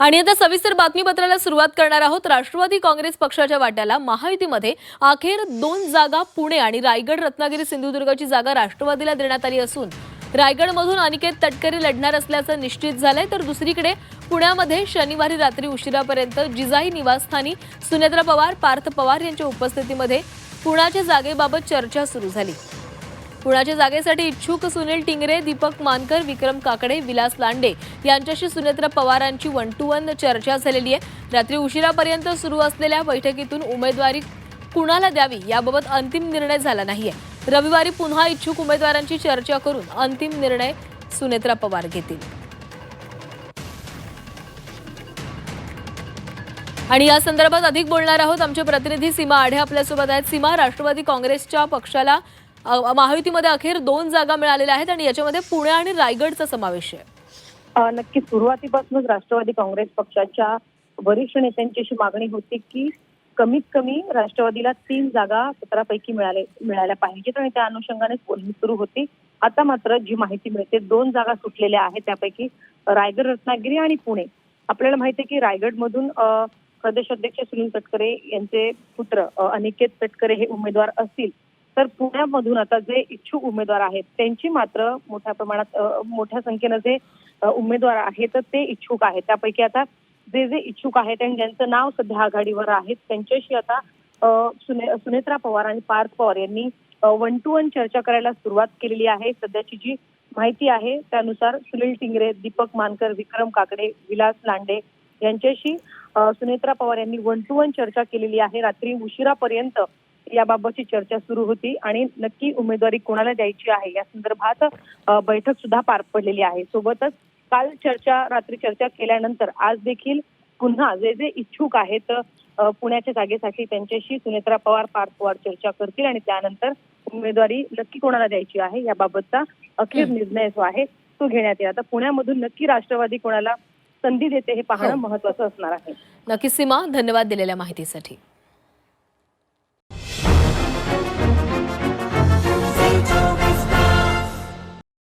आणि आता सविस्तर बातमीपत्राला सुरुवात करणार आहोत। राष्ट्रवादी काँग्रेस पक्षाच्या वाट्याला महायुतीमध्ये अखेर 2 जागा पुणे आणि रायगड रत्नागिरी सिंधुदुर्गची जागा राष्ट्रवादीला देण्यात आली असून रायगडमधून अनिकेत तटकरे लढणार असल्याचं निश्चित झालंय। तर दुसरीकडे पुण्यामध्ये शनिवारी रात्री उशिरापर्यंत जिजाई निवासस्थानी सुनेत्रा पवार, पार्थ पवार यांच्या उपस्थितीमध्ये पुण्याच्या जागेबाबत चर्चा सुरू झाली। पुण्याच्या जागेसाठी इच्छुक सुनील टिंगरे, दीपक मानकर, विक्रम काकडे, विलास लांडे यांच्याशी सुनेत्रा पवारांची 1 to 1 चर्चा झालेली आहे। रात्री उशिरापर्यंत सुरू असलेल्या बैठकीतून उमेदवारी कुणाला द्यावी याबाबत अंतिम निर्णय झाला नाहीये। रविवारी पुन्हा इच्छुक उमेदवारांची चर्चा करून अंतिम निर्णय सुनेत्रा पवार घेतील। आणि या संदर्भात अधिक बोलणार आहोत आमचे प्रतिनिधी सीमा आढे आपल्यासोबत आहेत। सीमा, राष्ट्रवादी काँग्रेसच्या पक्षाला महायुतीमध्ये अखेर 2 जागा मिळालेल्या आहेत आणि याच्यामध्ये पुणे आणि रायगडचा समावेश आहे। नक्की सुरुवातीपासूनच राष्ट्रवादी काँग्रेस पक्षाच्या वरिष्ठ नेत्यांची अशी मागणी होती की कमीत कमी राष्ट्रवादीला 3 जागा 17 पैकी मिळाल्या पाहिजेत आणि त्या अनुषंगाने बोलणी सुरू होती। आता मात्र जी माहिती मिळते 2 जागा सुटलेल्या आहेत, त्यापैकी रायगड, रत्नागिरी आणि पुणे। आपल्याला माहिती आहे की रायगडमधून प्रदेश अध्यक्ष सुनील तटकरे यांचे पुत्र अनिकेत तटकरे हे उमेदवार असतील, तर पुण्यामधून आता जे इच्छुक उमेदवार आहेत त्यांची मात्र मोठ्या प्रमाणात मोठ्या संख्येने जे उमेदवार आहेत तर ते इच्छुक आहेत। त्यापैकी आता जे इच्छुक आहेत आणि ज्यांचं नाव सध्या आघाडीवर आहेत त्यांच्याशी आता सुनेत्रा पवार आणि पार्थ पवार यांनी 1 to 1 चर्चा करायला सुरुवात केलेली आहे। सध्याची जी माहिती आहे त्यानुसार सुनील टिंगरे, दीपक मानकर, विक्रम काकडे, विलास लांडे यांच्याशी सुनेत्रा पवार यांनी 1 to 1 चर्चा केलेली आहे। रात्री उशिरापर्यंत याबाबतची चर्चा सुरू होती आणि नक्की उमेदवारी कोणाला द्यायची आहे या संदर्भात बैठक सुद्धा पार पडलेली आहे। सोबतच काल रात्री चर्चा केल्यानंतर आज देखील पुन्हा जे इच्छुक आहेत पुण्याच्या जागेसाठी त्यांच्याशी सुनेत्रा पवार, पार्थ पवार चर्चा करतील आणि त्यानंतर उमेदवारी नक्की कोणाला द्यायची आहे याबाबतचा अखेर निर्णय जो आहे तो घेण्यात येईल। आता पुण्यामधून नक्की राष्ट्रवादी कोणाला संधी देते हे पाहणं महत्त्वाचं असणार आहे। नक्की सीमा, धन्यवाद दिलेल्या माहितीसाठी।